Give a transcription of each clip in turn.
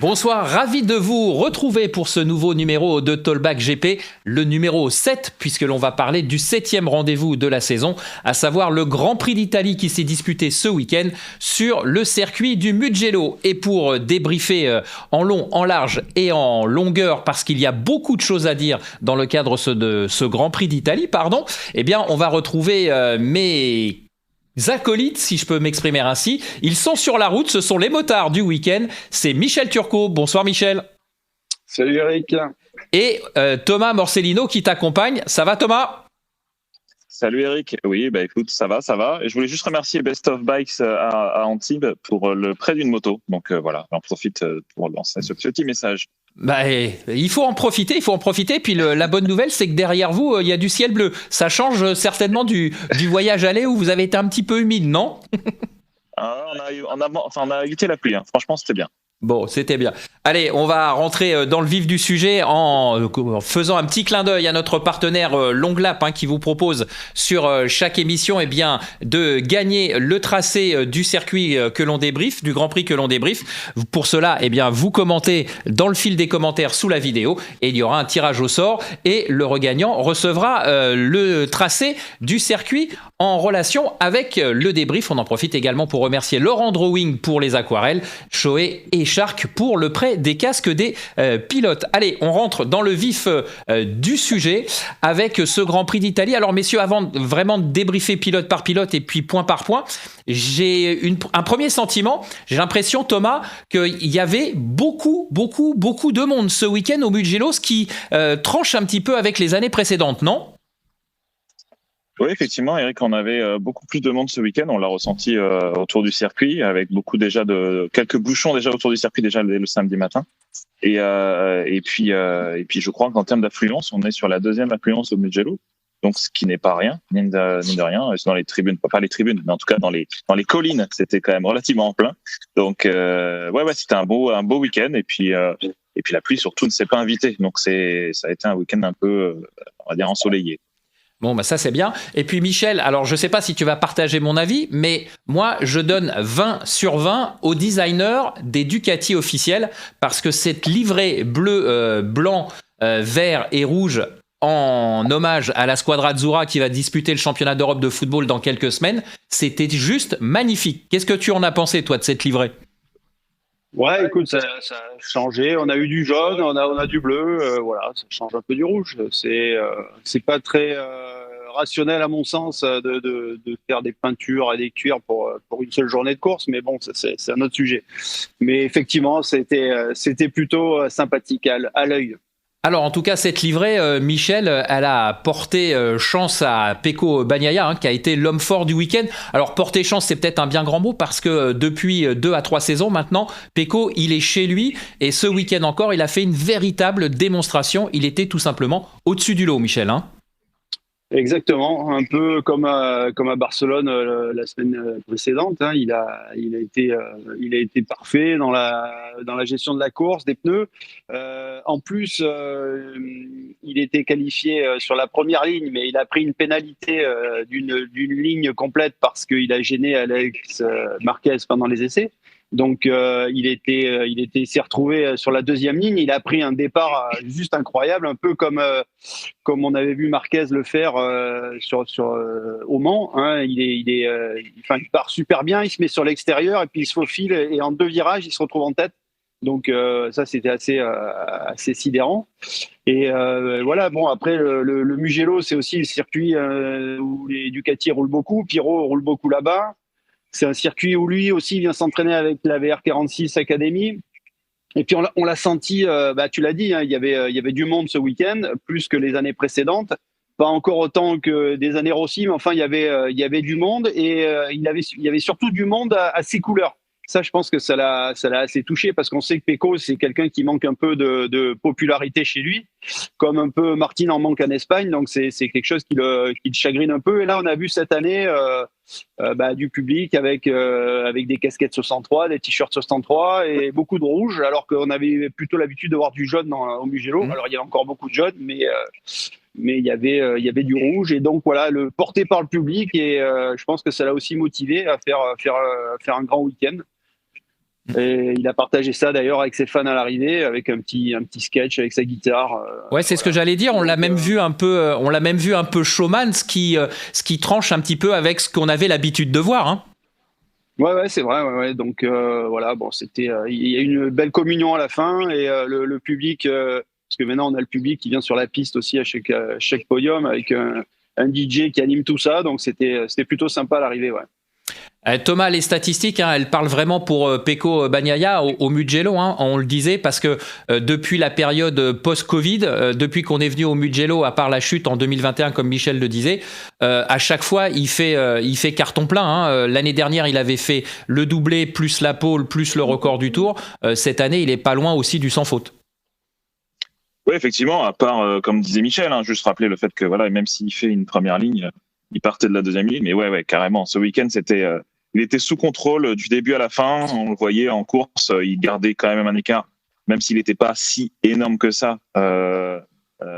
Bonsoir, ravi de vous retrouver pour ce nouveau numéro de Talkback GP, le numéro 7, puisque l'on va parler du 7e rendez-vous de la saison, à savoir le Grand Prix d'Italie qui s'est disputé ce week-end sur le circuit du Mugello. Et pour débriefer en long, en large et en longueur, parce qu'il y a beaucoup de choses à dire dans le cadre de ce Grand Prix d'Italie, eh bien, on va retrouver mes acolytes, si je peux m'exprimer ainsi. Ils sont sur la route, ce sont les motards du week-end. C'est Michel Turcot. Bonsoir Michel. Salut Eric. Et Thomas Morcellino qui t'accompagne. Ça va Thomas ? Salut Eric. Oui, écoute, ça va. Et je voulais juste remercier Best of Bikes à Antibes pour le prêt d'une moto. Donc voilà, j'en profite pour lancer ce petit message. Il faut en profiter. Puis la bonne nouvelle, c'est que derrière vous, il y a du ciel bleu. Ça change certainement du voyage aller où vous avez été un petit peu humide, non ? On a évité la pluie. Hein. Franchement, c'était bien. Bon, c'était bien. Allez, on va rentrer dans le vif du sujet en faisant un petit clin d'œil à notre partenaire Longlap qui vous propose sur chaque émission de gagner le tracé du circuit que l'on débriefe, du Grand Prix que l'on débriefe. Pour cela, vous commentez dans le fil des commentaires sous la vidéo et il y aura un tirage au sort et le regagnant recevra le tracé du circuit en relation avec le débrief. On en profite également pour remercier Laurent Drawing pour les aquarelles, Choé et Shark pour le prêt des casques des pilotes. Allez, on rentre dans le vif du sujet avec ce Grand Prix d'Italie. Alors messieurs, avant vraiment de débriefer pilote par pilote et puis point par point, j'ai un premier sentiment. J'ai l'impression, Thomas, qu'il y avait beaucoup de monde ce week-end au Mugello, ce qui tranche un petit peu avec les années précédentes, non ? Oui, effectivement, Eric, on avait beaucoup plus de monde ce week-end. On l'a ressenti autour du circuit, avec quelques bouchons déjà autour du circuit déjà le samedi matin. Et puis, je crois qu'en termes d'affluence, on est sur la deuxième affluence au Mugello. Donc, ce qui n'est pas rien, mine de rien. C'est dans les tribunes, pas les tribunes, mais en tout cas dans les collines, c'était quand même relativement plein. Donc, c'était un beau week-end. Et puis la pluie surtout ne s'est pas invitée. Donc, ça a été un week-end un peu, on va dire, ensoleillé. Bon, ça c'est bien. Et puis Michel, alors je sais pas si tu vas partager mon avis, mais moi je donne 20 sur 20 au designer des Ducati officiels parce que cette livrée bleu, blanc, vert et rouge en hommage à la Squadra Azzurra qui va disputer le championnat d'Europe de football dans quelques semaines, c'était juste magnifique. Qu'est-ce que tu en as pensé toi de cette livrée ? Ouais, écoute, ça a changé. On a eu du jaune, on a du bleu. Voilà, ça change un peu du rouge. C'est pas très rationnel à mon sens de faire des peintures et des cuirs pour une seule journée de course. Mais bon, c'est un autre sujet. Mais effectivement, c'était plutôt sympathique à l'œil. Alors en tout cas cette livrée, Michel, elle a porté chance à Pecco Bagnaia qui a été l'homme fort du week-end. Alors porter chance c'est peut-être un bien grand mot parce que depuis 2 à 3 saisons maintenant, Pecco il est chez lui et ce week-end encore il a fait une véritable démonstration. Il était tout simplement au-dessus du lot, Michel. Exactement, un peu comme à Barcelone la semaine précédente. Il a été parfait dans la gestion de la course, des pneus. En plus, il était qualifié sur la première ligne, mais il a pris une pénalité d'une ligne complète parce qu'il a gêné Alex Marquez pendant les essais. Donc il s'est retrouvé sur la deuxième ligne. Il a pris un départ juste incroyable, un peu comme on avait vu Marquez le faire au Mans. Il part super bien, il se met sur l'extérieur et puis il se faufile et en 2 virages il se retrouve en tête. Donc ça c'était assez sidérant. Et voilà, bon après le Mugello c'est aussi le circuit où les Ducati roulent beaucoup, Pirot roule beaucoup là-bas. C'est un circuit où lui aussi vient s'entraîner avec la VR46 Academy. Et puis on l'a senti, tu l'as dit, il y avait du monde ce week-end, plus que les années précédentes. Pas encore autant que des années Rossi, mais enfin il y avait du monde et il y avait surtout du monde à ses couleurs. Ça, je pense que ça l'a assez touché parce qu'on sait que Pecco, c'est quelqu'un qui manque un peu de popularité chez lui, comme un peu Martin en manque en Espagne. Donc c'est quelque chose qui le chagrine un peu. Et là, on a vu cette année du public avec des casquettes 63, des t-shirts 63 et beaucoup de rouge, alors qu'on avait plutôt l'habitude de voir du jaune au Mugello. Alors il y avait encore beaucoup de jaune, mais il y avait du rouge et donc voilà, le porté par le public et je pense que ça l'a aussi motivé à faire un grand week-end. Et il a partagé ça d'ailleurs avec ses fans à l'arrivée, avec un petit sketch avec sa guitare. Ouais, c'est ce que j'allais dire. On l'a même vu un peu, showman, ce qui tranche un petit peu avec ce qu'on avait l'habitude de voir. Hein. Ouais, c'est vrai. Ouais. Donc voilà, bon, c'était, il y a une belle communion à la fin et le public, parce que maintenant on a le public qui vient sur la piste aussi à chaque podium avec un DJ qui anime tout ça. Donc c'était plutôt sympa à l'arrivée, ouais. Thomas, les statistiques, hein, elles parlent vraiment pour Pecco Bagnaia au Mugello, hein, on le disait, parce que depuis la période post-Covid, depuis qu'on est venu au Mugello, à part la chute en 2021, comme Michel le disait, à chaque fois, il fait carton plein. Hein. L'année dernière, il avait fait le doublé, plus la pole, plus le record du tour. Cette année, il est pas loin aussi du sans faute. Oui, effectivement, à part, comme disait Michel, hein, juste rappeler le fait que voilà, même s'il fait une première ligne, il partait de la deuxième ligne, mais ouais, carrément. Ce week-end, il était sous contrôle du début à la fin. On le voyait en course, il gardait quand même un écart, même s'il n'était pas si énorme que ça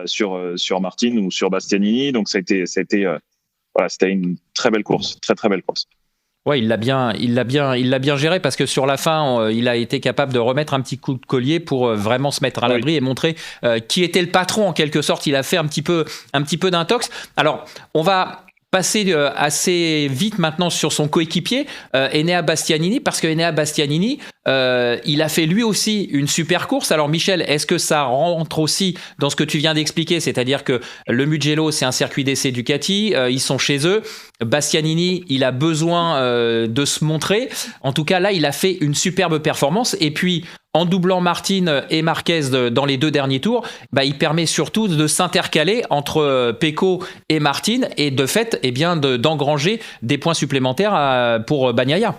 sur Martin ou sur Bastianini. Donc c'était une très belle course, très très belle course. Ouais, il l'a bien géré parce que sur la fin, il a été capable de remettre un petit coup de collier pour vraiment se mettre à l'abri et montrer qui était le patron en quelque sorte. Il a fait un petit peu d'intox. Alors, on va passer assez vite maintenant sur son coéquipier, Enea Bastianini, parce que Enea Bastianini, il a fait lui aussi une super course. Alors Michel, est-ce que ça rentre aussi dans ce que tu viens d'expliquer, c'est-à-dire que le Mugello, c'est un circuit d'essai Ducati, ils sont chez eux, Bastianini, il a besoin de se montrer. En tout cas, là, il a fait une superbe performance. Et puis, en doublant Martin et Marquez dans les 2 derniers tours, il permet surtout de s'intercaler entre Pecco et Martin et de fait, d'engranger des points supplémentaires pour Bagnaia.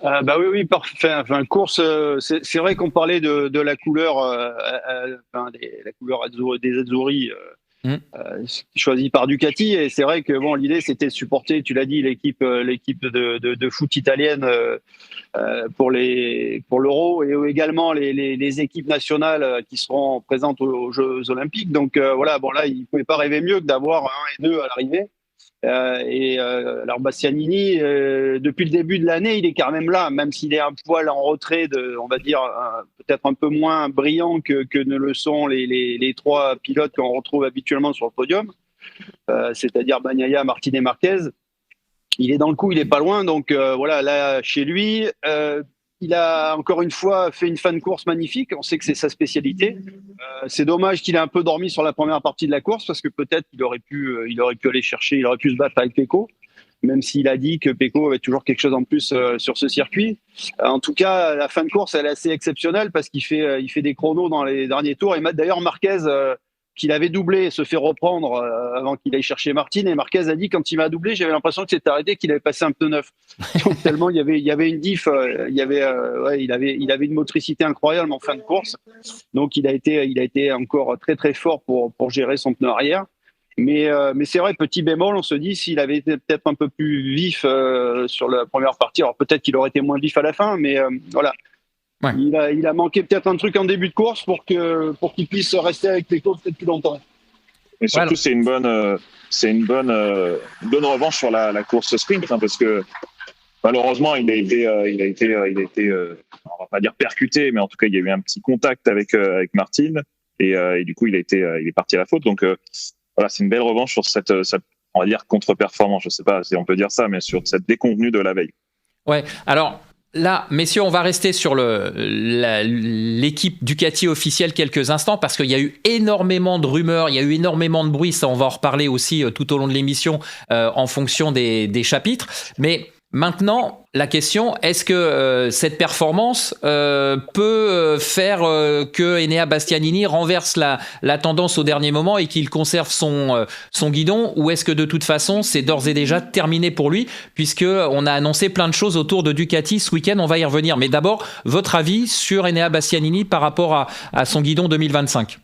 Oui, parfait. Enfin, course, c'est vrai qu'on parlait de la couleur, la couleur des Azzurri choisie par Ducati, et c'est vrai que bon, l'idée c'était de supporter, tu l'as dit, l'équipe de foot italienne pour l'Euro et également les équipes nationales qui seront présentes aux Jeux Olympiques. Donc voilà, bon là, ils pouvaient pas rêver mieux que d'avoir un et deux à l'arrivée. Alors Bastianini, depuis le début de l'année, il est quand même là, même s'il est un poil en retrait, on va dire peut-être un peu moins brillant que ne le sont les 3 pilotes qu'on retrouve habituellement sur le podium, c'est-à-dire Bagnaia, Martin et Marquez. Il est dans le coup, il est pas loin, donc voilà, là chez lui, il a encore une fois fait une fin de course magnifique. On sait que c'est sa spécialité. C'est dommage qu'il ait un peu dormi sur la première partie de la course parce que peut-être qu'il aurait pu aller chercher, il aurait pu se battre avec Pecco, même s'il a dit que Pecco avait toujours quelque chose en plus sur ce circuit. En tout cas, la fin de course, elle est assez exceptionnelle parce qu'il fait des chronos dans les derniers tours. Et d'ailleurs, Marquez, qu'il avait doublé, se fait reprendre avant qu'il aille chercher Martin. Et Marquez a dit, quand il m'a doublé, j'avais l'impression que c'était arrêté, qu'il avait passé un pneu neuf. Donc, tellement il y avait une diff, il avait une motricité incroyable en fin de course. Donc il a été encore très très fort pour gérer son pneu arrière. Mais c'est vrai, petit bémol, on se dit s'il avait été peut-être un peu plus vif sur la première partie, alors peut-être qu'il aurait été moins vif à la fin, mais voilà. Ouais. Il a manqué peut-être un truc en début de course pour qu'il puisse rester avec Pecco peut-être plus longtemps. Et surtout, c'est une bonne revanche sur la course sprint, hein, parce que malheureusement, il a été, on va pas dire percuté, mais en tout cas, il y a eu un petit contact avec Martin, et du coup, il est parti à la faute. Donc voilà, c'est une belle revanche sur cette on va dire contre-performance. Je sais pas si on peut dire ça, mais sur cette déconvenue de la veille. Ouais. Alors. Là, messieurs, on va rester sur l'équipe Ducati officielle quelques instants parce qu'il y a eu énormément de rumeurs, il y a eu énormément de bruit, ça on va en reparler aussi tout au long de l'émission en fonction des chapitres. Mais maintenant, la question, est-ce que cette performance peut faire que Enea Bastianini renverse la tendance au dernier moment et qu'il conserve son guidon, ou est-ce que de toute façon c'est d'ores et déjà terminé pour lui, puisqu'on a annoncé plein de choses autour de Ducati ce week-end, on va y revenir. Mais d'abord, votre avis sur Enea Bastianini par rapport à son guidon 2025?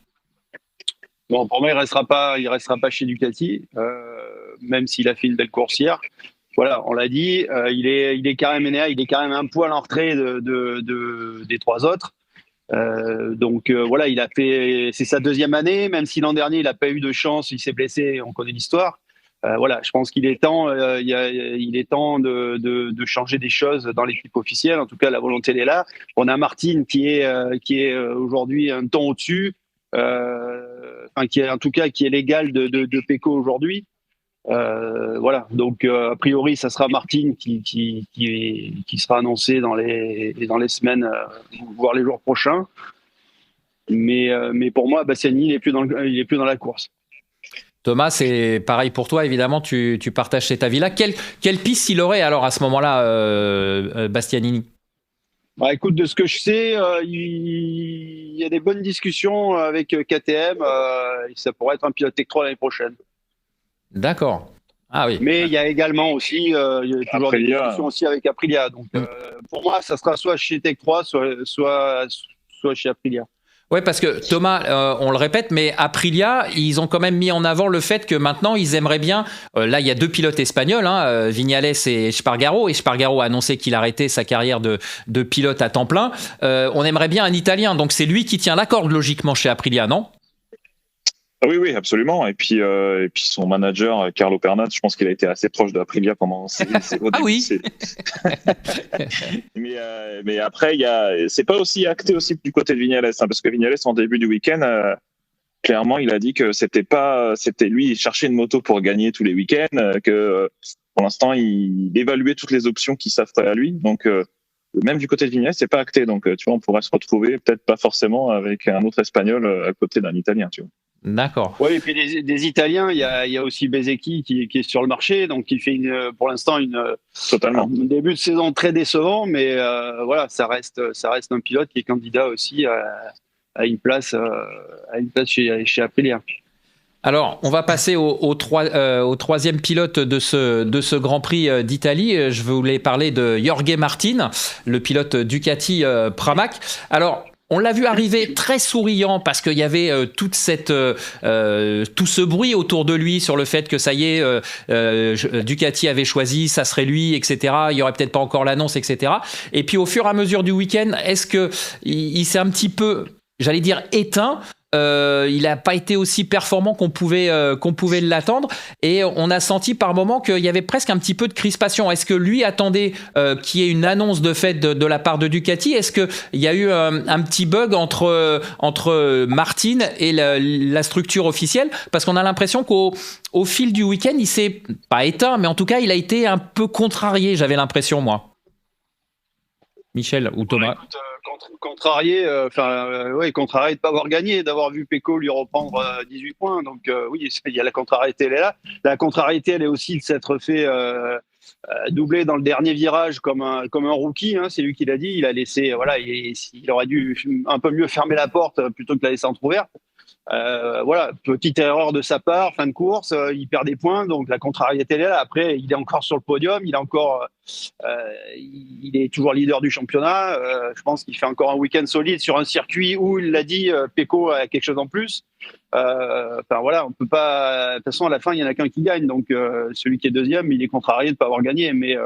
Bon, pour moi, il restera pas chez Ducati, même s'il a fait une belle course hier. Voilà, on l'a dit, il est quand même Enea, il est quand même un poil en retrait des 3 autres. Donc voilà, c'est sa 2e année, même si l'an dernier il n'a pas eu de chance, il s'est blessé, on connaît l'histoire. Voilà, je pense qu'il est temps, il est temps de changer des choses dans l'équipe officielle. En tout cas, la volonté elle est là. On a Martin qui est aujourd'hui un ton au-dessus, qui est en tout cas qui est l'égal de Pecco aujourd'hui. Voilà, donc a priori, ça sera Martin qui sera annoncé dans les semaines, voire les jours prochains. Mais pour moi, Bastianini, il est plus dans la course. Thomas, c'est pareil pour toi, évidemment, tu partages cet avis-là. Quelle piste il aurait alors à ce moment-là, Bastianini? Bah, écoute, de ce que je sais, il y a des bonnes discussions avec KTM. Ça pourrait être un pilote Tech 3 l'année prochaine. D'accord. Ah oui. Mais il y a également aussi il y a toujours Aprilia. des discussions aussi avec Aprilia. Donc pour moi, ça sera soit chez Tech 3, soit chez Aprilia. Ouais, parce que Thomas, on le répète, mais Aprilia, ils ont quand même mis en avant le fait que maintenant, ils aimeraient bien. Là, il y a 2 pilotes espagnols, Viñales et Espargaro. Et Espargaro a annoncé qu'il arrêtait sa carrière de pilote à temps plein. On aimerait bien un Italien, donc c'est lui qui tient la corde logiquement chez Aprilia, non? Oui, absolument. Et puis son manager, Carlo Pernat, je pense qu'il a été assez proche d'Aprilia pendant ses Ah oui. Mais après, c'est pas aussi acté aussi du côté de Viñales, parce que Viñales, en début du week-end, clairement, il a dit que c'était lui, il cherchait une moto pour gagner tous les week-ends, que pour l'instant, il évaluait toutes les options qui s'offraient à lui. Donc, même du côté de Viñales, c'est pas acté. Donc, tu vois, on pourrait se retrouver peut-être pas forcément avec un autre Espagnol à côté d'un Italien, tu vois. D'accord. Oui, et puis des Italiens, il y a aussi Bezzecchi qui est sur le marché, donc il fait pour l'instant un début de saison très décevant, mais voilà, ça reste un pilote qui est candidat aussi à une place chez Aprilia. Alors, on va passer au troisième pilote de ce Grand Prix d'Italie. Je voulais parler de Jorge Martin, le pilote Ducati Pramac. Alors, on l'a vu arriver très souriant parce qu'il y avait tout ce bruit autour de lui sur le fait que ça y est, Ducati avait choisi, ça serait lui, etc. Il y aurait peut-être pas encore l'annonce, etc. Et puis au fur et à mesure du week-end, est-ce que il s'est un petit peu, j'allais dire, éteint? Il n'a pas été aussi performant qu'on pouvait l'attendre, et on a senti par moments qu'il y avait presque un petit peu de crispation. Est-ce que lui attendait qu'il y ait une annonce de fait de la part de Ducati? Est-ce qu'il y a eu un petit bug entre Martin et la structure officielle? Parce qu'on a l'impression qu'au fil du week-end, il s'est pas éteint, mais en tout cas, il a été un peu contrarié, j'avais l'impression, moi. Michel ou Thomas? Écoute, contrarié de pas avoir gagné, d'avoir vu Pecco lui reprendre 18 points. Donc oui, il y a la contrariété, elle est là. La contrariété, elle est aussi de s'être fait doubler dans le dernier virage comme un rookie. C'est lui qui l'a dit. Il a laissé, voilà, il aurait dû un peu mieux fermer la porte plutôt que la laisser entrouverte. Voilà, petite erreur de sa part, fin de course, il perd des points, donc la contrariété est là. Après, il est encore sur le podium, il est toujours leader du championnat. Je pense qu'il fait encore un week-end solide sur un circuit où, il l'a dit, Pecco a quelque chose en plus. Voilà, on peut pas. De toute façon, à la fin, il y en a qu'un qui gagne, donc celui qui est deuxième, il est contrarié de ne pas avoir gagné. Mais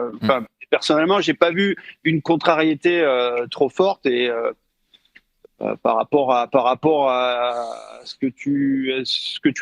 personnellement, j'ai pas vu une contrariété trop forte et. Par rapport à ce que tu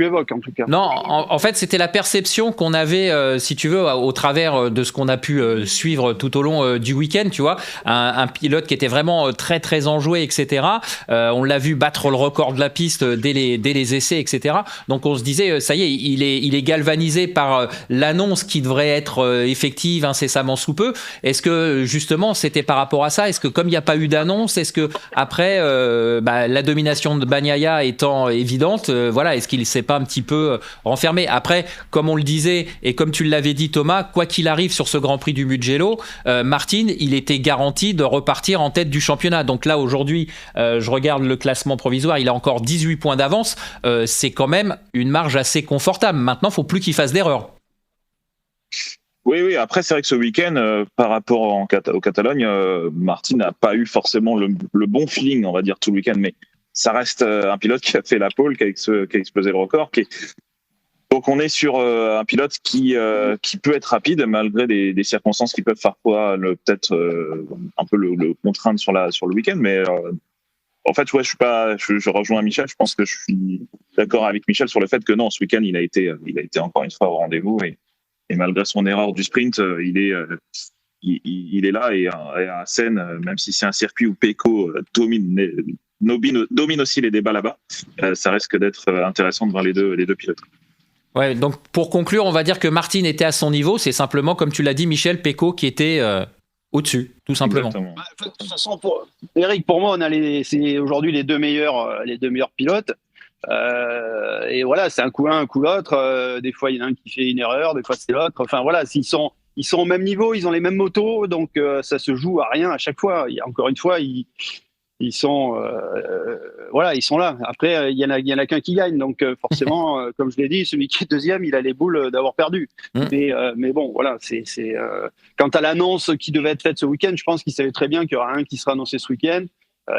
évoques en tout cas. Non, en fait, c'était la perception qu'on avait, si tu veux, au travers de ce qu'on a pu suivre tout au long du week-end, tu vois, un pilote qui était vraiment très très enjoué, etc. On l'a vu battre le record de la piste dès les essais, etc. Donc on se disait, ça y est, il est galvanisé par l'annonce qui devrait être effective incessamment sous peu. Est-ce que justement c'était par rapport à ça? Est-ce que comme il n'y a pas eu d'annonce, est-ce que après la domination de Bagnaia étant évidente, voilà, est-ce qu'il ne s'est pas un petit peu renfermé? Après, comme on le disait et comme tu l'avais dit Thomas, quoi qu'il arrive sur ce Grand Prix du Mugello, Martin, il était garanti de repartir en tête du championnat. Donc là aujourd'hui, je regarde le classement provisoire, il a encore 18 points d'avance, c'est quand même une marge assez confortable. Maintenant, il ne faut plus qu'il fasse d'erreurs. Oui. Après, c'est vrai que ce week-end, par rapport au Catalogne, Martin n'a pas eu forcément le bon feeling, on va dire, tout le week-end. Mais ça reste un pilote qui a fait la pole, qui a explosé le record. Donc, on est sur un pilote qui peut être rapide malgré des circonstances qui peuvent parfois peut-être un peu le contraindre sur le week-end. Mais En fait, ouais, je rejoins Michel. Je pense que je suis d'accord avec Michel sur le fait que non, ce week-end, il a été encore une fois au rendez-vous et malgré son erreur du sprint, il est là et à Assen, même si c'est un circuit où Pecco domine aussi les débats là-bas, ça risque d'être intéressant de voir les deux pilotes. Ouais, donc pour conclure, on va dire que Martin était à son niveau. C'est simplement, comme tu l'as dit, Michel, Pecco qui était au-dessus, tout simplement. Exactement. De toute façon, Eric, pour moi, c'est aujourd'hui les deux meilleurs pilotes. Et voilà, c'est un coup l'un, un coup l'autre. Des fois, il y en a un qui fait une erreur, des fois c'est l'autre. Enfin voilà, ils sont au même niveau, ils ont les mêmes motos, donc ça se joue à rien à chaque fois. Encore une fois, ils sont ils sont là. Après, il y en a qu'un qui gagne, donc forcément, comme je l'ai dit, celui qui est deuxième, il a les boules d'avoir perdu. Mais bon, voilà, c'est quant à l'annonce qui devait être faite ce week-end, je pense qu'il savait très bien qu'il y aura un qui sera annoncé ce week-end.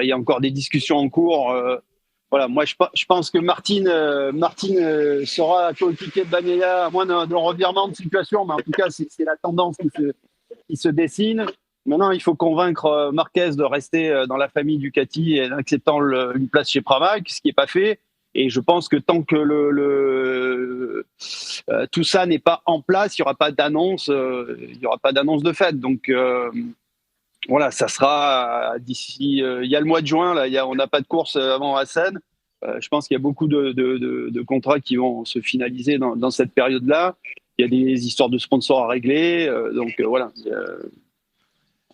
Il y a encore des discussions en cours. Voilà, moi je pense que Martin sera coéquipier de Bagnaia, à moins d'un revirement de situation, mais en tout cas c'est la tendance qui se dessine. Maintenant, il faut convaincre Marquez de rester dans la famille Ducati et en acceptant une place chez Pramac, ce qui n'est pas fait. Et je pense que tant que tout ça n'est pas en place, il n'y aura pas d'annonce, de fait. Donc voilà, ça sera d'ici. Il y a le mois de juin, là, on n'a pas de course avant Assen. Je pense qu'il y a beaucoup de contrats qui vont se finaliser dans cette période-là. Il y a des histoires de sponsors à régler. Donc voilà.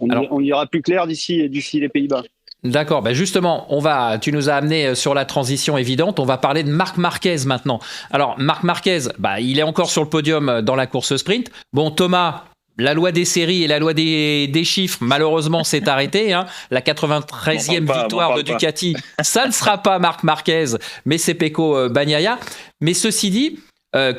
On ira plus clair d'ici les Pays-Bas. D'accord, ben justement, tu nous as amené sur la transition évidente, on va parler de Marc Marquez maintenant. Alors, Marc Marquez, il est encore sur le podium dans la course sprint. Bon, Thomas, la loi des séries et la loi des chiffres, malheureusement, s'est arrêtée. Hein. La 93e victoire de Ducati, ça ne sera pas Marc Marquez, mais c'est Pecco Bagnaia. Mais ceci dit,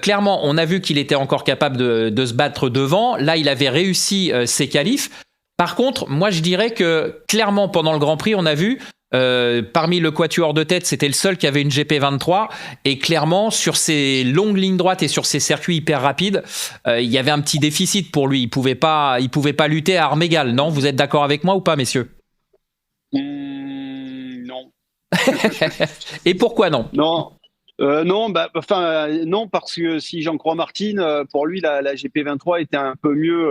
clairement, on a vu qu'il était encore capable de se battre devant. Là, il avait réussi ses qualifs. Par contre, moi je dirais que clairement pendant le Grand Prix, on a vu, parmi le quatuor de tête, c'était le seul qui avait une GP23 et clairement sur ces longues lignes droites et sur ces circuits hyper rapides, il y avait un petit déficit pour lui. Il pouvait pas lutter à armes égales. Non, vous êtes d'accord avec moi ou pas, messieurs? Non. Et pourquoi non? Non. Non, parce que si j'en crois Martin, pour lui la GP23 était un peu mieux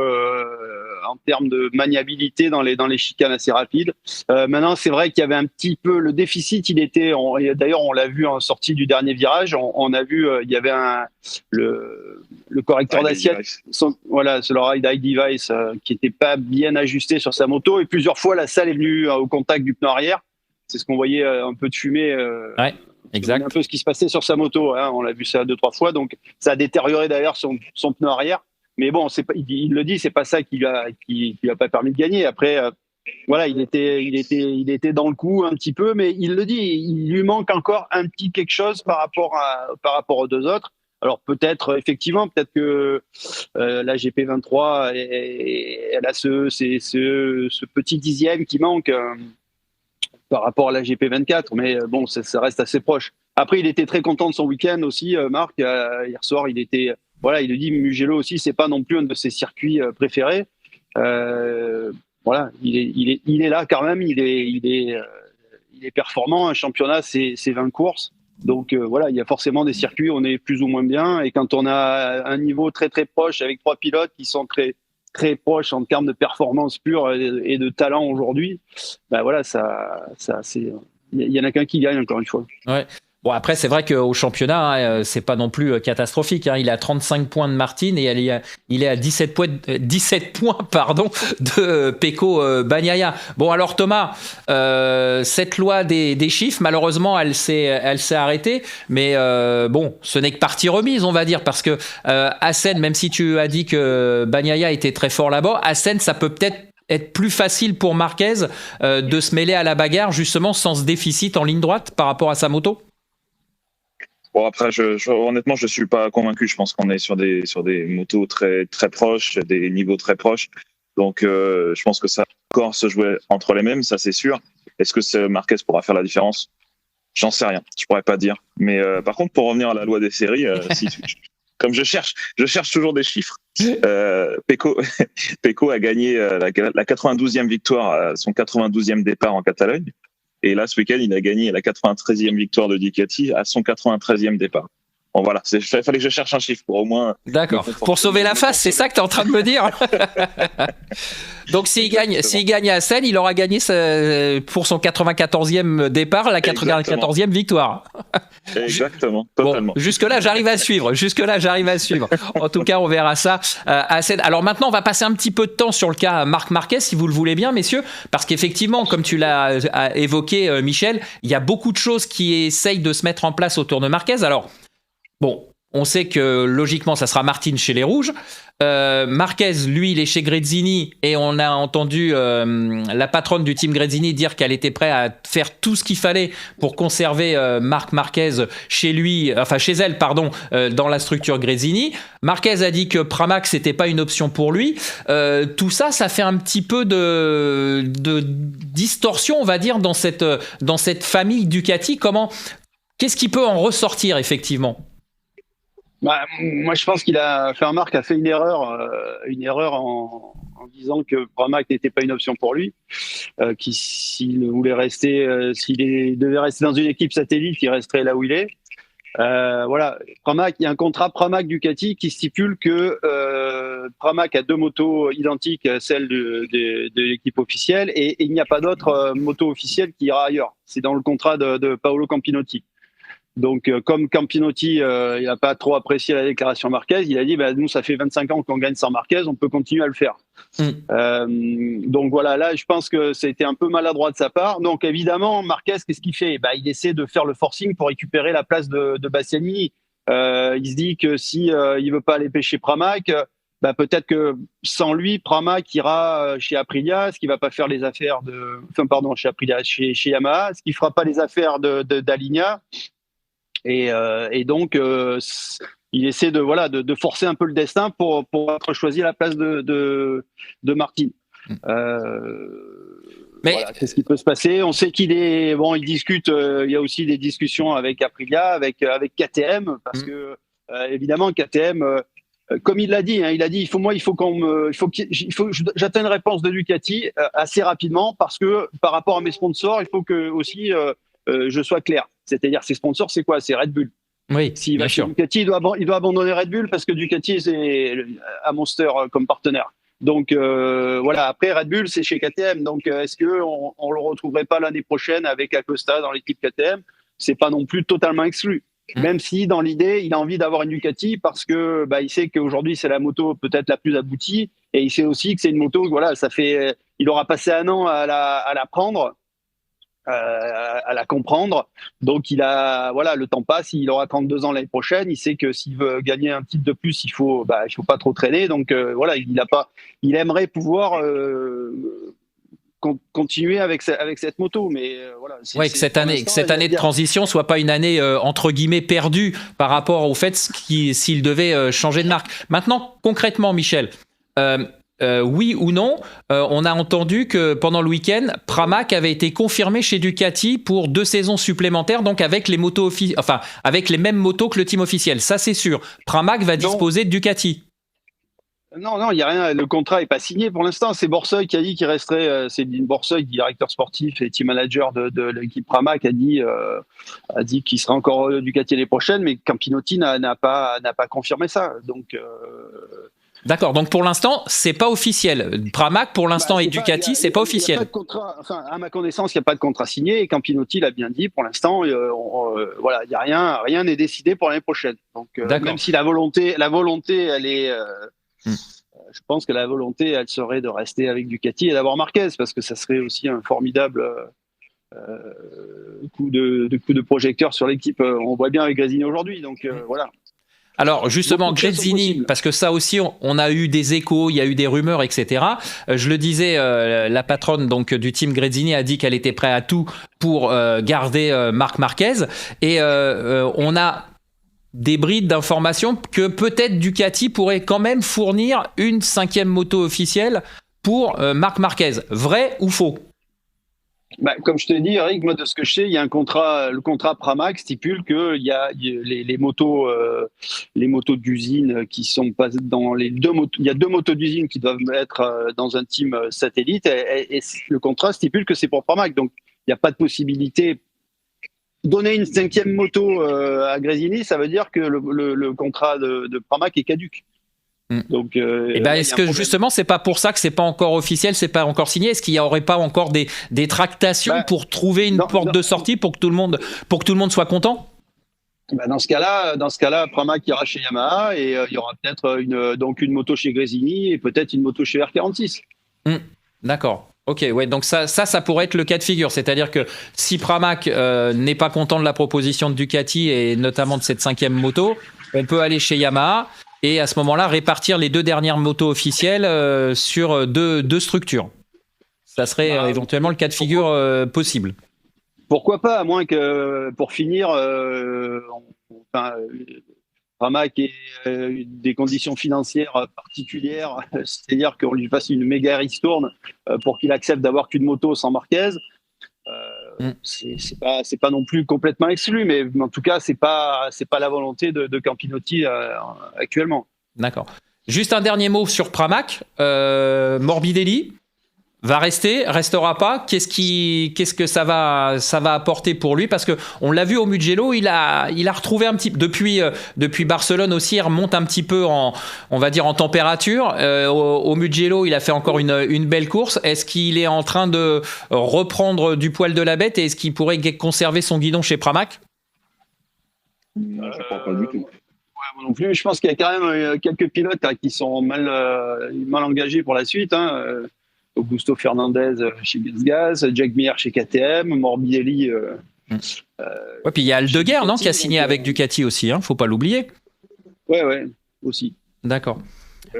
en termes de maniabilité dans les chicanes assez rapides. Maintenant, c'est vrai qu'il y avait un petit peu le déficit. D'ailleurs, on l'a vu en sortie du dernier virage. On a vu, il y avait le correcteur d'assiette, le ride eye device qui n'était pas bien ajusté sur sa moto. Et plusieurs fois, la selle est venue au contact du pneu arrière. C'est ce qu'on voyait, un peu de fumée. Ouais. Exact. Un peu ce qui se passait sur sa moto, hein. On l'a vu ça 2-3 fois, donc ça a détérioré d'ailleurs son pneu arrière. Mais bon, il le dit, c'est pas ça qui lui a pas permis de gagner. Après, voilà, il était dans le coup un petit peu, mais il le dit, il lui manque encore un petit quelque chose par rapport aux deux autres. Alors peut-être que la GP23, elle a ce petit dixième qui manque. Par rapport à la GP24, mais bon, ça reste assez proche. Après, il était très content de son week-end aussi, Marc. Hier soir, il le dit, Mugello aussi, c'est pas non plus un de ses circuits préférés. Voilà, il est là quand même, il est performant. Un championnat, c'est 20 courses. Donc voilà, il y a forcément des circuits où on est plus ou moins bien. Et quand on a un niveau très très proche avec 3 pilotes qui sont très très proches en termes de performance pure et de talent aujourd'hui, voilà, il y en a qu'un qui gagne encore une fois. Ouais. Bon, après, c'est vrai qu'au championnat, c'est pas non plus catastrophique. Hein. Il a 35 points de Martin et il est à 17 points de Pecco Bagnaia. Bon, alors Thomas, cette loi des chiffres, malheureusement, elle s'est arrêtée. Mais bon, ce n'est que partie remise, on va dire, parce que Assen, même si tu as dit que Bagnaia était très fort là-bas, Assen, ça peut peut-être être plus facile pour Marquez de se mêler à la bagarre, justement, sans ce déficit en ligne droite par rapport à sa moto. Bon, après, honnêtement, je suis pas convaincu. Je pense qu'on est sur des motos très très proches, des niveaux très proches. Donc, je pense que ça va encore se jouer entre les mêmes, ça c'est sûr. Est-ce que Marquez pourra faire la différence? J'en sais rien. Je pourrais pas dire. Mais par contre, pour revenir à la loi des séries, comme je cherche toujours des chiffres. Pecco a gagné la 92e victoire, son 92e départ en Catalogne. Et là, ce week-end, il a gagné la 93e victoire de Ducati à son 93e départ. Bon, voilà, il fallait que je cherche un chiffre pour au moins. D'accord. Pour sauver la face, c'est ça que tu es en train de me dire. Donc s'il gagne à Seine, il aura gagné pour son 94e départ, la 94e victoire. Exactement, totalement. Bon, jusque-là, j'arrive à suivre. En tout cas, on verra ça à Seine. Alors maintenant, on va passer un petit peu de temps sur le cas Marc Marquez, si vous le voulez bien, messieurs, parce qu'effectivement, comme tu l'as évoqué, Michel, il y a beaucoup de choses qui essayent de se mettre en place autour de Marquez. Alors, bon, on sait que logiquement, ça sera Martin chez les Rouges. Marquez, lui, il est chez Gresini et on a entendu la patronne du team Gresini dire qu'elle était prête à faire tout ce qu'il fallait pour conserver Marc Marquez chez elle, dans la structure Gresini. Marquez a dit que Pramac, c'était pas une option pour lui. Tout ça, ça fait un petit peu de distorsion, on va dire, dans cette famille Ducati. Qu'est-ce qui peut en ressortir, effectivement? Moi, je pense Marc a fait une erreur en disant que Pramac n'était pas une option pour lui, s'il devait rester dans une équipe satellite, il resterait là où il est. Voilà, Pramac, il y a un contrat Pramac Ducati qui stipule que Pramac a 2 motos identiques à celles de l'équipe officielle et il n'y a pas d'autre moto officielle qui ira ailleurs. C'est dans le contrat de Paolo Campinotti. Donc, comme Campinotti, il n'a pas trop apprécié la déclaration Marquez, il a dit nous, ça fait 25 ans qu'on gagne sans Marquez, on peut continuer à le faire. Donc voilà, là, je pense que c'était un peu maladroit de sa part. Donc évidemment, Marquez, qu'est-ce qu'il fait? Il essaie de faire le forcing pour récupérer la place de Bastianini. Il se dit que si il veut pas aller pêcher Pramac, peut-être que sans lui, Pramac ira chez Aprilia, ce qui va pas faire les affaires chez Aprilia, chez Yamaha, ce qui fera pas les affaires d'Aligna. Et donc, il essaie de forcer un peu le destin pour être choisi à la place de Martin. Mais voilà, qu'est-ce qui peut se passer? On sait il discute. Il y a aussi des discussions avec Aprilia, avec KTM, parce que évidemment KTM, comme il l'a dit, il a dit il faut que j'atteigne une réponse de Ducati assez rapidement, parce que par rapport à mes sponsors, il faut que aussi je sois clair. C'est-à-dire, ses sponsors, c'est quoi? C'est Red Bull. Oui, s'il va chez Ducati, il doit abandonner Red Bull parce que Ducati a Monster comme partenaire. Donc voilà, après Red Bull, c'est chez KTM. Donc est-ce qu'on ne le retrouverait pas l'année prochaine avec Acosta dans l'équipe KTM? C'est pas non plus totalement exclu. Même si dans l'idée, il a envie d'avoir une Ducati parce que il sait qu'aujourd'hui, c'est la moto peut-être la plus aboutie. Et il sait aussi que c'est une moto, voilà, il aura passé 1 an à la prendre. À la comprendre. Donc le temps passe, il aura 32 ans l'année prochaine, il sait que s'il veut gagner un titre de plus, il faut pas trop traîner. Donc il aimerait pouvoir continuer avec cette moto, mais que cette année de transition soit pas une année entre guillemets perdue par rapport au fait s'il devait changer de marque. Maintenant, concrètement, Michel, oui ou non, on a entendu que pendant le week-end, Pramac avait été confirmé chez Ducati pour 2 saisons supplémentaires, donc avec les mêmes motos que le team officiel. Ça, c'est sûr. Pramac va disposer de Ducati. Non, il y a rien. Le contrat est pas signé pour l'instant. C'est Borseuil qui a dit qu'il resterait. C'est Borseuil, directeur sportif et team manager de l'équipe Pramac, a dit qu'il serait encore Ducati l'année prochaine, mais Campinotti n'a pas confirmé ça. Donc. D'accord, donc pour l'instant, c'est pas officiel. Pramac, pour l'instant, et Ducati, c'est pas officiel. Il y a pas de contrat, à ma connaissance, il n'y a pas de contrat signé, et Campinotti l'a bien dit, pour l'instant, il y a rien n'est décidé pour l'année prochaine. Donc, même si la volonté, elle est... je pense que la volonté, elle serait de rester avec Ducati et d'avoir Marquez, parce que ça serait aussi un formidable coup de projecteur sur l'équipe. On voit bien avec Gresini aujourd'hui, donc voilà. Alors justement, Gresini, parce que ça aussi, on a eu des échos, il y a eu des rumeurs, etc. Je le disais, la patronne donc du team Gresini a dit qu'elle était prête à tout pour garder Marc Marquez. Et on a des brides d'informations que peut-être Ducati pourrait quand même fournir une 5e moto officielle pour Marc Marquez. Vrai ou faux? Comme je te l'ai dit, Eric, moi de ce que je sais, il y a un contrat, le contrat Pramac stipule que il y a les motos d'usine qui sont pas dans les 2 motos. Il y a 2 motos d'usine qui doivent être dans un team satellite et le contrat stipule que c'est pour Pramac. Donc a pas de possibilité. Donner une 5e moto à Grésini, ça veut dire que le contrat de Pramac est caduc. Donc, et ben, est-ce que justement, c'est pas pour ça que c'est pas encore officiel, c'est pas encore signé? Est-ce qu'il y aurait pas encore des tractations pour trouver une porte de sortie pour que tout le monde soit content? Dans ce cas-là, Pramac ira chez Yamaha et il y aura peut-être une moto chez Grésini et peut-être une moto chez R46. D'accord. Ok, ouais, donc ça pourrait être le cas de figure. C'est-à-dire que si Pramac n'est pas content de la proposition de Ducati et notamment de cette 5e moto, on peut aller chez Yamaha et à ce moment-là répartir les 2 dernières motos officielles sur deux structures. Ça serait éventuellement le cas de figure possible. Pourquoi pas, à moins que pour finir, Pramac ait des conditions financières particulières, c'est-à-dire qu'on lui fasse une méga ristourne pour qu'il accepte d'avoir qu'une moto sans Marquez. C'est pas non plus complètement exclu, mais en tout cas c'est pas la volonté de Campinotti actuellement. D'accord. Juste un dernier mot sur Pramac. Morbidelli restera pas. Qu'est-ce que ça va apporter pour lui? Parce que on l'a vu au Mugello, il a retrouvé un petit depuis Barcelone aussi, il remonte un petit peu on va dire en température. Au Mugello, il a fait encore une belle course. Est-ce qu'il est en train de reprendre du poil de la bête et est-ce qu'il pourrait conserver son guidon chez Pramac? Je crois pas du tout. Moi non plus. Je pense qu'il y a quand même quelques pilotes qui sont mal engagés pour la suite. Augusto Fernandez chez GasGas, Jack Mir chez KTM, Morbidelli. Puis il y a Aldeguer, non, qui a signé avec Ducati aussi, faut pas l'oublier. Ouais, aussi. D'accord.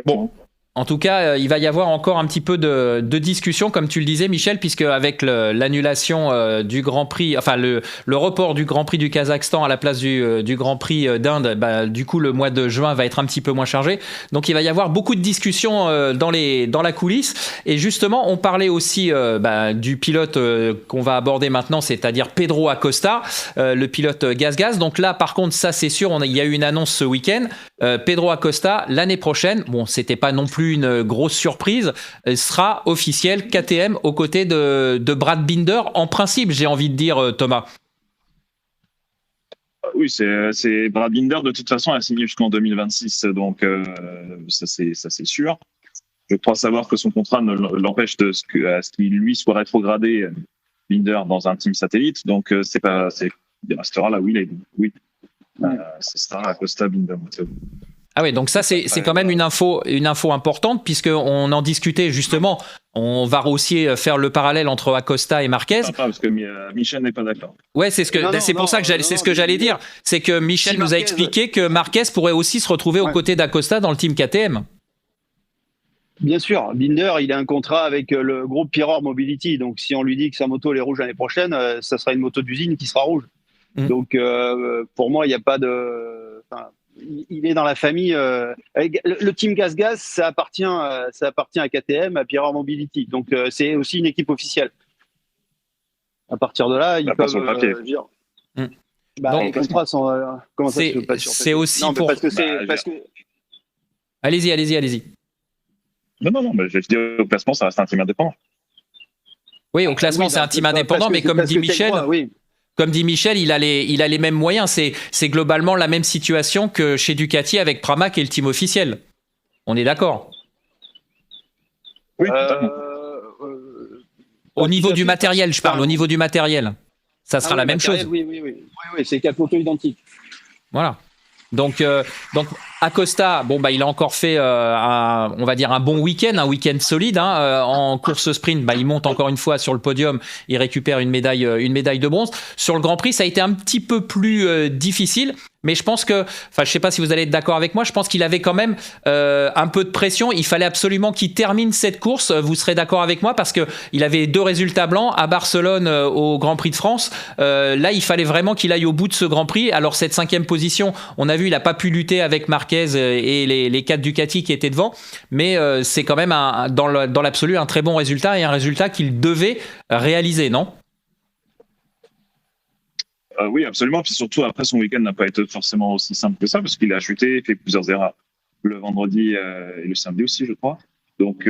Bon. En tout cas, il va y avoir encore un petit peu de discussion, comme tu le disais, Michel, puisque avec l'annulation du Grand Prix, enfin le report du Grand Prix du Kazakhstan à la place du Grand Prix d'Inde, du coup le mois de juin va être un petit peu moins chargé. Donc il va y avoir beaucoup de discussions dans la coulisse. Et justement, on parlait aussi du pilote qu'on va aborder maintenant, c'est-à-dire Pedro Acosta, le pilote GasGas. Donc là, par contre, ça c'est sûr, il y a eu une annonce ce week-end. Pedro Acosta, l'année prochaine, bon, c'était pas non plus une grosse surprise, sera officiel KTM aux côtés de Brad Binder, en principe, j'ai envie de dire, Thomas. Oui, c'est Brad Binder, de toute façon, a signé jusqu'en 2026, donc ça c'est sûr. Je crois savoir que son contrat ne l'empêche à ce qu'il lui soit rétrogradé, Binder, dans un team satellite, donc il restera là où il est. Oui. Ce sera Acosta Binder. Ah oui, donc ça c'est quand même une info importante, puisqu'on en discutait justement. On va aussi faire le parallèle entre Acosta et Marquez. Parce que Michel n'est pas d'accord. Ouais, c'est pour ça que j'allais dire. C'est que Michel nous a expliqué que Marquez pourrait aussi se retrouver aux côtés d'Acosta dans le team KTM. Bien sûr, Binder, il a un contrat avec le groupe Piror Mobility, donc si on lui dit que sa moto elle est rouge l'année prochaine, ça sera une moto d'usine qui sera rouge. Donc pour moi, il n'y a pas de. Il est dans la famille. Le team GasGas, ça appartient à KTM, à Piror Mobility. Donc c'est aussi une équipe officielle. À partir de là, ils peuvent dire. Les contrats sont. Comment ça se fait pas sur c'est aussi non, pour. Parce que. Allez-y. Non, mais je dis au classement, ça reste un team indépendant. Oui, au classement, c'est un team indépendant, mais comme dit Michel. Comme dit Michel, il a les mêmes moyens. C'est globalement la même situation que chez Ducati avec Pramac et le team officiel. On est d'accord? Oui, totalement. Au niveau du matériel, je parle. Au niveau du matériel, ça sera la même chose. Oui, c'est 4 motos identiques. Voilà. Donc Acosta, il a encore fait on va dire un bon week-end, un week-end solide en course sprint. Il monte encore une fois sur le podium, il récupère une médaille de bronze. Sur le Grand Prix, ça a été un petit peu plus difficile. Mais je pense que, je sais pas si vous allez être d'accord avec moi, je pense qu'il avait quand même un peu de pression. Il fallait absolument qu'il termine cette course. Vous serez d'accord avec moi parce que il avait 2 résultats blancs à Barcelone au Grand Prix de France. Là, il fallait vraiment qu'il aille au bout de ce Grand Prix. Alors cette 5e position, on a vu, il a pas pu lutter avec Marquez et les 4 Ducati qui étaient devant. Mais c'est quand même dans l'absolu un très bon résultat et un résultat qu'il devait réaliser, non ? Oui, absolument. Puis surtout, après, son week-end n'a pas été forcément aussi simple que ça, parce qu'il a chuté, fait plusieurs erreurs le vendredi et le samedi aussi, je crois. Donc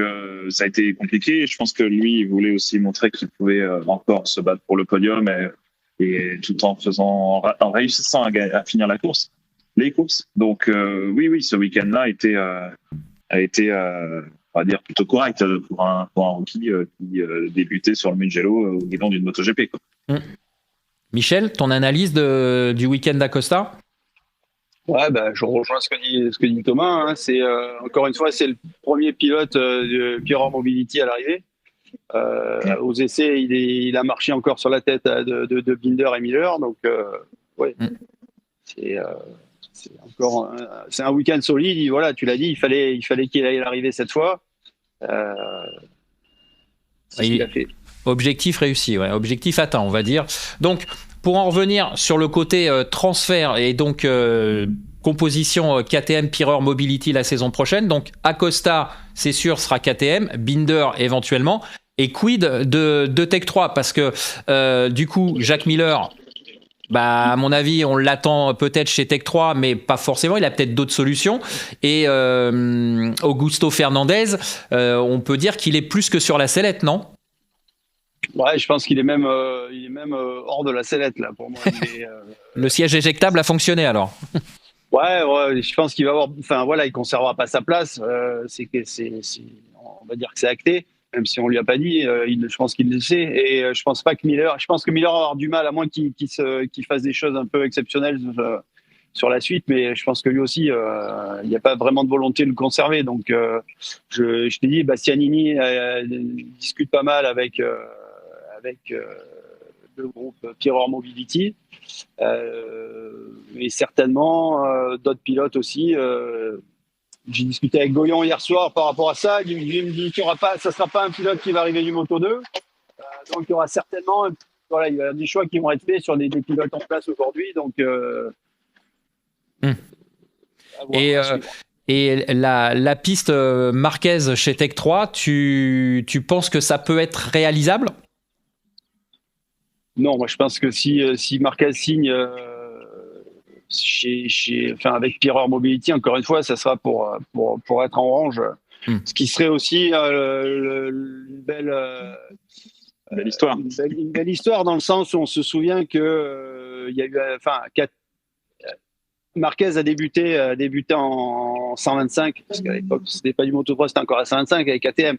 ça a été compliqué. Je pense que lui, il voulait aussi montrer qu'il pouvait encore se battre pour le podium et tout en réussissant à finir les courses. Donc oui, ce week-end-là a été on va dire plutôt correct pour un rookie qui débutait sur le Mugello au guidon d'une MotoGP, quoi. Michel, ton analyse du week-end d'Acosta? Ouais, je rejoins ce que dit Thomas. Hein. C'est encore une fois, c'est le premier pilote de Pireur Mobility à l'arrivée. Aux essais, il a marché encore sur la tête de Binder et Miller. Donc, ouais, c'est encore c'est un week-end solide. Voilà, tu l'as dit, il fallait qu'il aille l'arrivée cette fois. C'est ce qu'il a fait. Objectif réussi, ouais, objectif atteint, on va dire. Donc, pour en revenir sur le côté transfert et donc composition KTM Pireur Mobility la saison prochaine, donc Acosta, c'est sûr, sera KTM, Binder éventuellement, et quid de Tech 3 parce que du coup, Jacques Miller, à mon avis, on l'attend peut-être chez Tech 3, mais pas forcément. Il a peut-être d'autres solutions. Et Augusto Fernandez, on peut dire qu'il est plus que sur la sellette, non? Ouais, je pense qu'il est même hors de la sellette là pour moi. Le siège éjectable a fonctionné alors. Ouais, je pense qu'il va avoir. Enfin voilà, il conservera pas sa place. On va dire que c'est acté, même si on lui a pas dit. Je pense qu'il le sait. Et je pense que Miller va avoir du mal, à moins qu'il fasse des choses un peu exceptionnelles sur la suite. Mais je pense que lui aussi, il n'y a pas vraiment de volonté de le conserver. Donc je t'ai dit, Bastianini discute pas mal avec le groupe Pireur Mobility. Et certainement d'autres pilotes aussi. J'ai discuté avec Goyon hier soir par rapport à ça. Il me dit qu'il ça sera pas un pilote qui va arriver du Moto 2. Donc il y aura certainement, il va y avoir des choix qui vont être faits sur des pilotes en place aujourd'hui. Donc et la piste Marquez chez Tech 3, tu penses que ça peut être réalisable? Non, moi je pense que si Marquez signe avec Pireur Mobility, encore une fois, ça sera pour être en orange. Ce qui serait aussi une belle histoire. Une belle histoire dans le sens où on se souvient que il y a eu, Marquez a débuté en 125, parce qu'à l'époque c'était pas du Moto3, c'était encore à 125 avec KTM.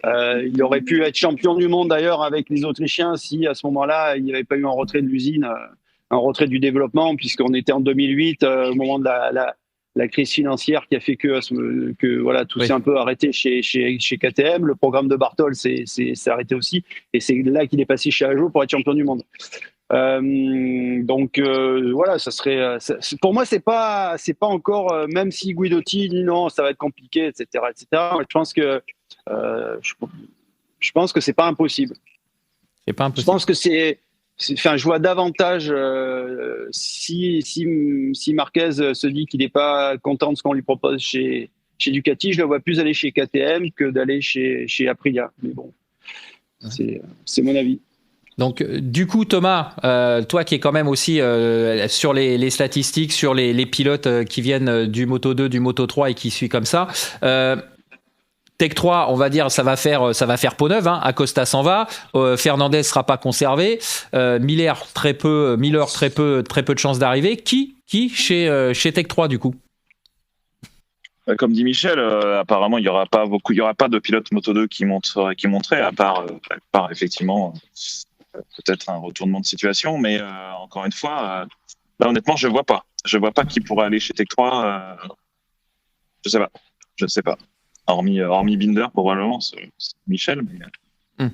Il aurait pu être champion du monde d'ailleurs avec les Autrichiens si à ce moment-là il n'y avait pas eu un retrait de l'usine, un retrait du développement, puisqu'on était en 2008 au moment de la crise financière qui a fait que voilà, tout s'est un peu arrêté chez KTM. Le programme de Bartol s'est arrêté aussi, et c'est là qu'il est passé chez Ajo pour être champion du monde. Donc voilà, ça serait pour moi c'est pas encore, même si Guidotti dit non, ça va être compliqué, etc. Je pense que c'est pas impossible. C'est pas impossible. Je pense que je vois davantage si Marquez se dit qu'il n'est pas content de ce qu'on lui propose chez Ducati, je le vois plus aller chez KTM que d'aller chez Aprilia. Mais bon, c'est mon avis. Donc, du coup, Thomas, toi qui es quand même aussi sur les statistiques, sur les pilotes qui viennent du Moto 2, du Moto 3 et qui suit comme ça, Tech 3, on va dire, ça va faire peau neuve. Hein. Acosta s'en va, Fernandez sera pas conservé, Miller très peu de chances d'arriver. Qui chez Tech 3 du coup? Comme dit Michel, apparemment il y aura pas de pilote Moto 2 qui monterait, à part effectivement peut-être un retournement de situation, mais encore une fois, là honnêtement je vois pas qui pourrait aller chez Tech 3. Je sais pas. Hormis Binder, probablement, c'est Michel. Mais...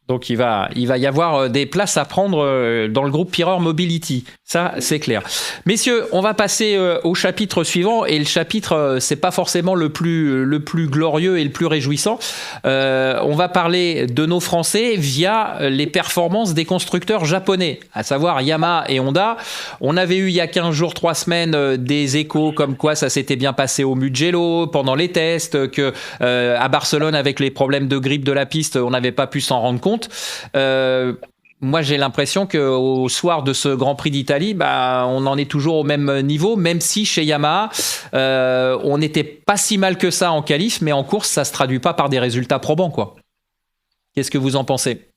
Donc il va y avoir des places à prendre dans le groupe Pireur Mobility, ça c'est clair. Messieurs, on va passer au chapitre suivant, et le chapitre c'est pas forcément le plus glorieux et le plus réjouissant. On va parler de nos Français via les performances des constructeurs japonais, à savoir Yamaha et Honda. On avait eu il y a 15 jours, 3 semaines des échos comme quoi ça s'était bien passé au Mugello pendant les tests, que à Barcelone avec les problèmes de grippe de la piste on n'avait pas pu s'en rendre compte. moi, j'ai l'impression qu'au soir de ce Grand Prix d'Italie, on en est toujours au même niveau, même si chez Yamaha, on n'était pas si mal que ça en qualif, mais en course, ça ne se traduit pas par des résultats probants, quoi. Qu'est-ce que vous en pensez?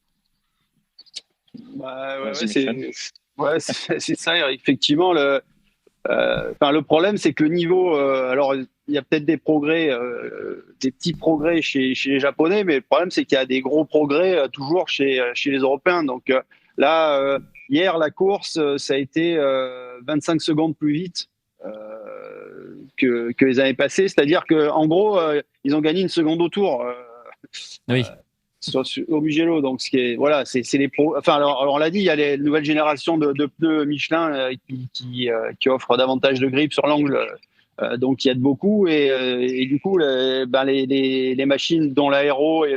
C'est ça, effectivement. Le problème, c'est que le niveau, alors il y a peut-être des progrès, des petits progrès chez les Japonais, mais le problème, c'est qu'il y a des gros progrès toujours chez les Européens. Donc là, hier, la course, ça a été 25 secondes plus vite que les années passées. C'est-à-dire qu'en gros, ils ont gagné une seconde au tour. Oui. Au Mugello, donc ce qui est voilà, c'est les pros. Enfin, alors on l'a dit, il y a les nouvelles générations de pneus Michelin qui offrent davantage de grip sur l'angle, donc il y a de beaucoup et du coup les machines dont l'aéro est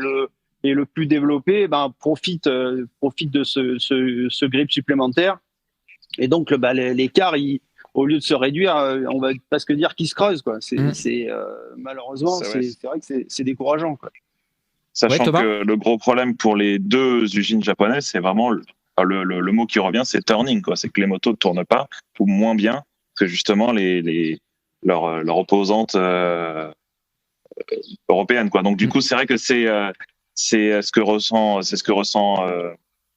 le plus développé, profitent de ce grip supplémentaire et donc l'écart au lieu de se réduire, on va presque dire qu'il se creuse, quoi. Malheureusement, c'est vrai que c'est décourageant, quoi. Sachant que le gros problème pour les deux usines japonaises, c'est vraiment le mot qui revient, c'est turning, quoi. C'est que les motos ne tournent pas ou moins bien que justement leurs opposantes européennes, quoi. Donc du coup, c'est vrai que c'est ce que ressent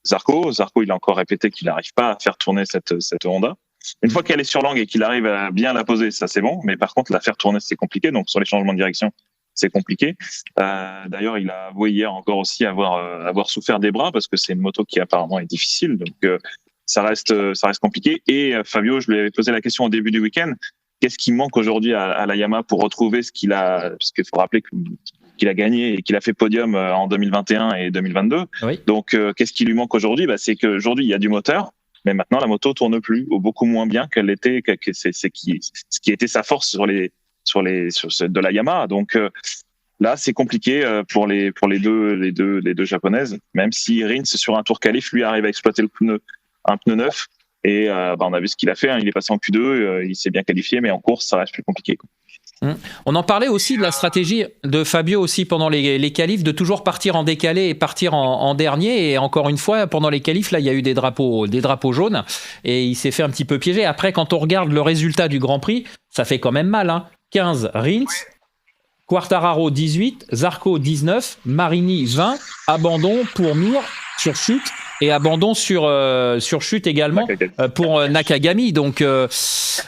Zarco. Zarco, il a encore répété qu'il n'arrive pas à faire tourner cette Honda. Une fois qu'elle est sur l'angle et qu'il arrive à bien la poser, ça c'est bon. Mais par contre, la faire tourner, c'est compliqué. Donc sur les changements de direction, c'est compliqué. D'ailleurs, il a avoué hier encore aussi avoir souffert des bras parce que c'est une moto qui apparemment est difficile. Donc ça reste compliqué. Et Fabio, je lui avais posé la question au début du week-end. Qu'est-ce qui manque aujourd'hui à la Yamaha pour retrouver ce qu'il a? Parce qu'il faut rappeler qu'il a gagné et qu'il a fait podium en 2021 et 2022. Oui. Donc qu'est-ce qui lui manque aujourd'hui? C'est qu'aujourd'hui il y a du moteur. Mais maintenant, la moto tourne plus, ou beaucoup moins bien qu'elle l'était, ce qui était sa force de la Yamaha. Donc là, c'est compliqué pour les deux japonaises. Même si Rins sur un tour qualif, lui arrive à exploiter un pneu neuf. Et on a vu ce qu'il a fait. Hein. Il est passé en Q2, il s'est bien qualifié, mais en course, ça reste plus compliqué, quoi. On en parlait aussi de la stratégie de Fabio aussi pendant les qualifs, de toujours partir en décalé et partir en dernier. Et encore une fois, pendant les qualifs, là, il y a eu des drapeaux jaunes et il s'est fait un petit peu piéger. Après, quand on regarde le résultat du Grand Prix, ça fait quand même mal, hein. 15 Rins, Quartararo 18, Zarco 19, Marini 20, abandon pour Mir sur chute et abandon sur chute également pour Nakagami. Donc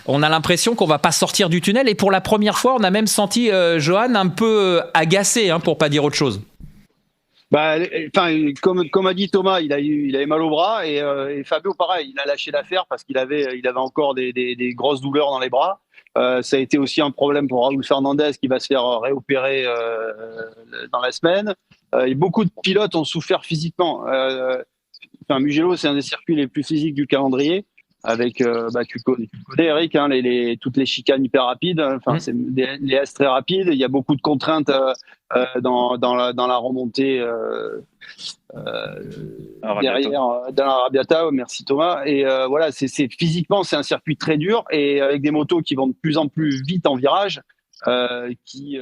on a l'impression qu'on va pas sortir du tunnel et pour la première fois on a même senti Johan un peu agacé, hein, pour pas dire autre chose. Comme a dit Thomas, il avait mal au bras et Fabio pareil, il a lâché l'affaire parce qu'il avait encore des grosses douleurs dans les bras. Ça a été aussi un problème pour Raúl Fernandez qui va se faire réopérer dans la semaine. Et beaucoup de pilotes ont souffert physiquement. Mugello, c'est un des circuits les plus physiques du calendrier, avec tu connais Eric, hein, toutes les chicanes hyper rapides. C'est les S très rapides. Il y a beaucoup de contraintes dans la remontée derrière dans l'Arrabiata. Merci Thomas. Et voilà, physiquement c'est un circuit très dur et avec des motos qui vont de plus en plus vite en virage. Qui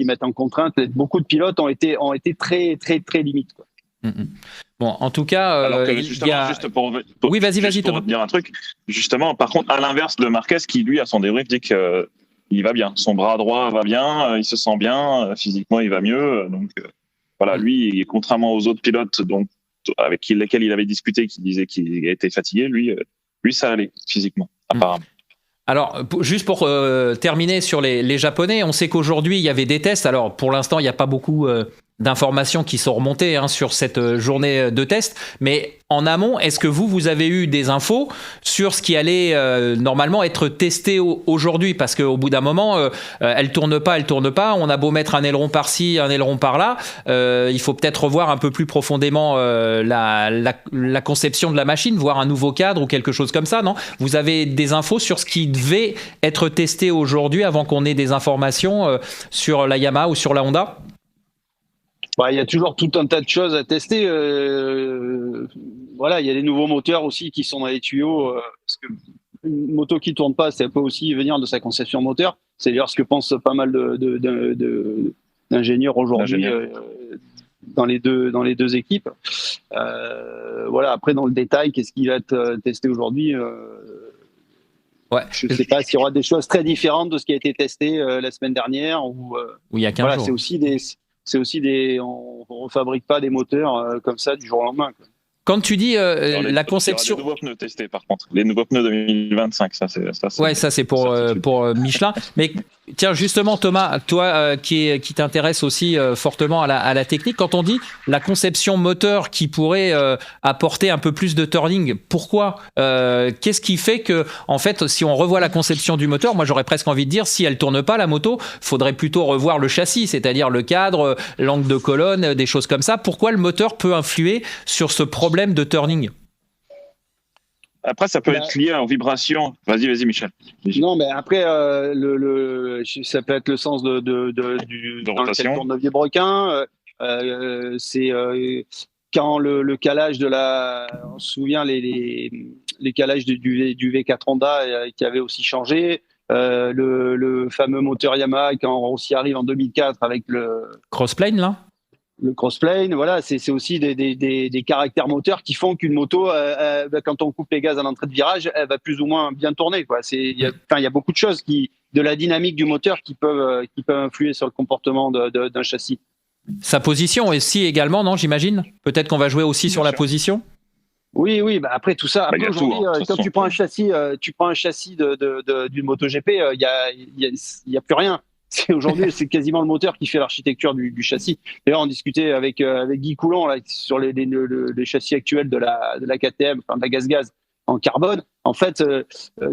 mettent en contrainte. Beaucoup de pilotes ont été très très très limites, quoi. Bon, en tout cas, alors que juste pour dire un truc, justement, par contre, à l'inverse de Marquez qui lui à son débrief dit que il va bien, son bras droit va bien, il se sent bien, physiquement il va mieux, donc voilà, lui, contrairement aux autres pilotes avec lesquels il avait discuté, qui disaient qu'il était fatigué, lui ça allait physiquement, apparemment. Alors, juste pour terminer sur les Japonais, on sait qu'aujourd'hui, il y avait des tests. Alors, pour l'instant, il n'y a pas beaucoup d'informations qui sont remontées, hein, sur cette journée de test. Mais en amont, est-ce que vous avez eu des infos sur ce qui allait normalement être testé aujourd'hui? Parce qu'au bout d'un moment, elle tourne pas. On a beau mettre un aileron par-ci, un aileron par-là. Il faut peut-être revoir un peu plus profondément la conception de la machine, voir un nouveau cadre ou quelque chose comme ça, non? Vous avez des infos sur ce qui devait être testé aujourd'hui avant qu'on ait des informations sur la Yamaha ou sur la Honda? Il y a toujours tout un tas de choses à tester. Voilà, il y a des nouveaux moteurs aussi qui sont dans les tuyaux. Parce qu'une moto qui tourne pas, ça peut aussi venir de sa conception moteur. C'est d'ailleurs ce que pensent pas mal d'ingénieurs aujourd'hui. dans les deux équipes. Voilà. Après, dans le détail, qu'est-ce qui va être testé aujourd'hui? Ouais. Je ne sais pas s'il y aura des choses très différentes de ce qui a été testé la semaine dernière ou il y a 15 jours. C'est aussi on fabrique pas des moteurs comme ça du jour au lendemain, quoi. Quand tu dis la conception, il y aura des nouveaux pneus testés par contre, les nouveaux pneus 2025, ça c'est pour Michelin. Mais tiens, justement Thomas, toi qui t'intéresse aussi fortement à la technique, quand on dit la conception moteur qui pourrait apporter un peu plus de turning, pourquoi qu'est-ce qui fait que, en fait, si on revoit la conception du moteur, moi j'aurais presque envie de dire, si elle tourne pas la moto, faudrait plutôt revoir le châssis, c'est-à-dire le cadre, l'angle de colonne, des choses comme ça. Pourquoi le moteur peut influer sur ce problème de turning? Après, ça peut être lié aux vibrations. Vas-y, Michel. Non, mais après, ça peut être le sens de dans lequel tourne le vibrequin. C'est quand le calage on se souvient les calages du V4 Honda qui avaient aussi changé. Le fameux moteur Yamaha quand on s'y arrive en 2004 avec le crossplane là. Le crossplane, voilà, c'est aussi des caractères moteurs qui font qu'une moto, quand on coupe les gaz à l'entrée de virage, elle va plus ou moins bien tourner, quoi. Il y a beaucoup de choses de la dynamique du moteur qui peuvent influer sur le comportement d'un châssis. Sa position aussi également, non, j'imagine. Peut-être qu'on va jouer aussi sur la position. Oui, bah après tout ça. Après, aujourd'hui, quand tu prends un châssis, d'une MotoGP, il y a plus rien. Aujourd'hui, c'est quasiment le moteur qui fait l'architecture du châssis. D'ailleurs, on discutait avec Guy Coulon là, sur les châssis actuels de la KTM, enfin de la gaz en carbone. En fait,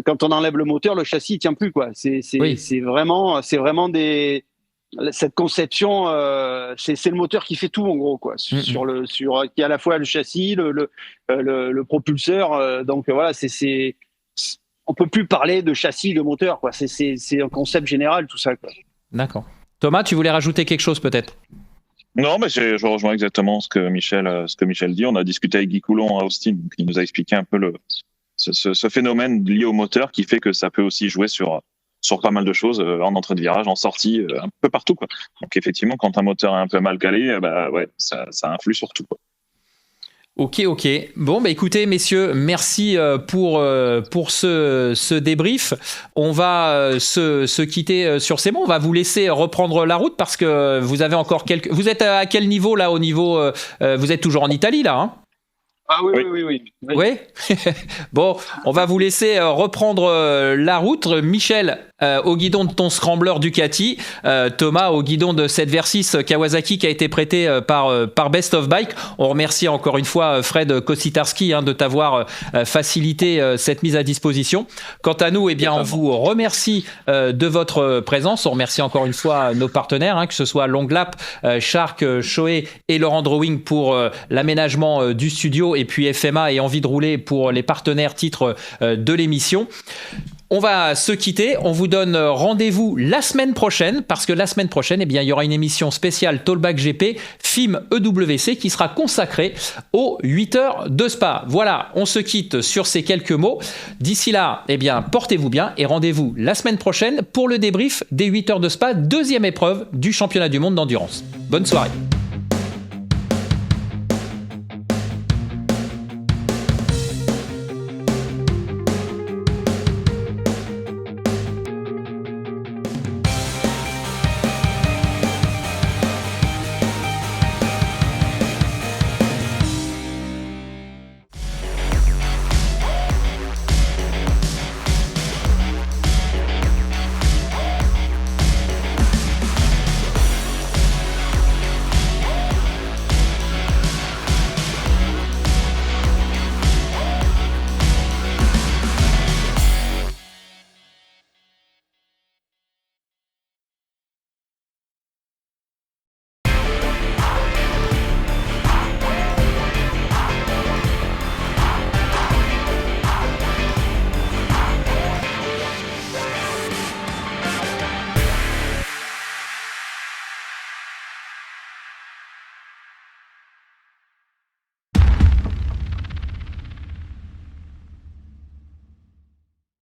quand on enlève le moteur, le châssis ne tient plus, quoi. C'est vraiment cette conception. C'est le moteur qui fait tout en gros, quoi. Qui est à la fois le châssis, le propulseur. Donc voilà, on peut plus parler de châssis, de moteur, quoi. C'est un concept général, tout ça, quoi. D'accord. Thomas, tu voulais rajouter quelque chose peut-être? Non, mais je rejoins exactement ce que Michel dit. On a discuté avec Guy Coulon à Austin, qui nous a expliqué un peu ce phénomène lié au moteur qui fait que ça peut aussi jouer sur pas mal de choses, en entrée de virage, en sortie, un peu partout, quoi. Donc effectivement, quand un moteur est un peu mal calé, ça influe sur tout, quoi. Ok. Bon, écoutez, messieurs, merci pour ce débrief. On va se quitter sur ces mots. On va vous laisser reprendre la route parce que vous avez encore Vous êtes à quel niveau là, au niveau vous êtes toujours en Italie là, hein? Ah oui. Oui. Bon, on va vous laisser reprendre la route. Michel, au guidon de ton scrambler Ducati. Thomas, au guidon de cette Versys Kawasaki qui a été prêtée par Best of Bike. On remercie encore une fois Fred Kositarski de t'avoir facilité cette mise à disposition. Quant à nous, on vous remercie de votre présence. On remercie encore une fois nos partenaires, que ce soit Long Lap, Shark, Shoei et Laurent Drawing pour l'aménagement du studio, et puis FMA et Envie de rouler pour les partenaires titres de l'émission. On va se quitter. On vous donne rendez-vous la semaine prochaine parce que la semaine prochaine, il y aura une émission spéciale Talkback GP FIM EWC qui sera consacrée aux 8 heures de Spa. Voilà, on se quitte sur ces quelques mots. D'ici là, portez-vous bien et rendez-vous la semaine prochaine pour le débrief des 8 heures de Spa, deuxième épreuve du championnat du monde d'endurance. Bonne soirée.